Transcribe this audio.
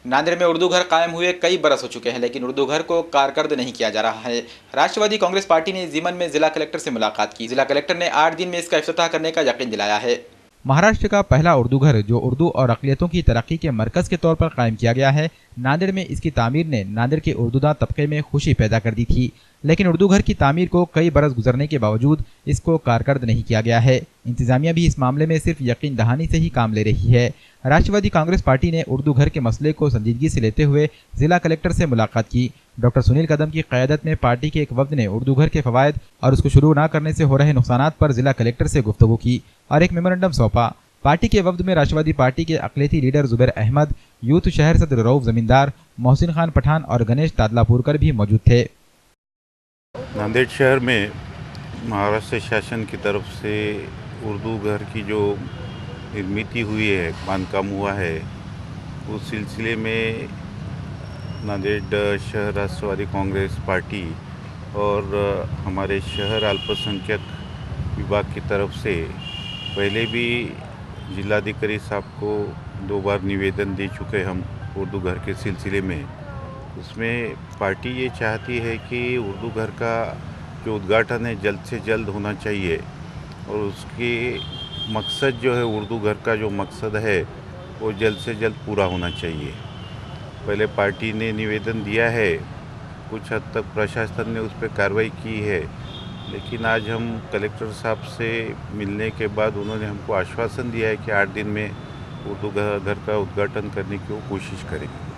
नांदेड़ में उर्दू घर कायम हुए कई बरस हो चुके हैं, लेकिन उर्दू घर को कारकर्द नहीं किया जा रहा है। राष्ट्रवादी कांग्रेस पार्टी ने जीवन में जिला कलेक्टर से मुलाकात की। जिला कलेक्टर ने 8 दिन में इसका इफ्तिताह करने का यकीन दिलाया है। महाराष्ट्र का पहला उर्दू घर, जो उर्दू और अक़लियतों की तरक्की के मरकज के तौर पर कायम किया गया है, नांदेड़ में इसकी तामीर ने नांदेड़ के उर्दूदां तबके में खुशी पैदा कर दी थी। लेकिन उर्दू घर की तामीर को कई बरस गुजरने के बावजूद इसको कारकर्द नहीं किया गया है। इंतजामिया भी इस मामले में सिर्फ यकीन दहानी से ही काम ले रही है। राष्ट्रवादी कांग्रेस पार्टी ने उर्दू घर के मसले को संजीदगी से लेते हुए जिला कलेक्टर से मुलाकात की। डॉक्टर सुनील कदम की क़यादत में पार्टी के एक वफ्द ने उर्दू घर के फवायद और उसको शुरू न करने से हो रहे नुकसानात पर जिला कलेक्टर से गुफ्तगू की और एक मेमोरेंडम सौंपा। पार्टी के वफ्द में राष्ट्रवादी पार्टी के अक़लियती लीडर जुबैर अहमद, यूथ शहर सदर रऊफ जमींदार, मोहसिन खान पठान और गणेश तादलापुरकर भी मौजूद थे। नांदेड़ शहर में महाराष्ट्र शासन की तरफ से उर्दू घर की जो निर्मित हुई है, बांधकाम हुआ है, उस सिलसिले में नांदेड़ शहर राष्ट्रवादी कांग्रेस पार्टी और हमारे शहर अल्पसंख्यक विभाग की तरफ से पहले भी जिलाधिकारी साहब को 2 बार निवेदन दे चुके हम उर्दू घर के सिलसिले में। उसमें पार्टी ये चाहती है कि उर्दू घर का जो उद्घाटन है जल्द से जल्द होना चाहिए और उसके मकसद जो है, उर्दू घर का जो मकसद है वो जल्द से जल्द पूरा होना चाहिए। पहले पार्टी ने निवेदन दिया है, कुछ हद तक प्रशासन ने उस पर कार्रवाई की है, लेकिन आज हम कलेक्टर साहब से मिलने के बाद उन्होंने हमको आश्वासन दिया है कि 8 दिन में उर्दू घर का उद्घाटन करने की वो कोशिश करेंगे।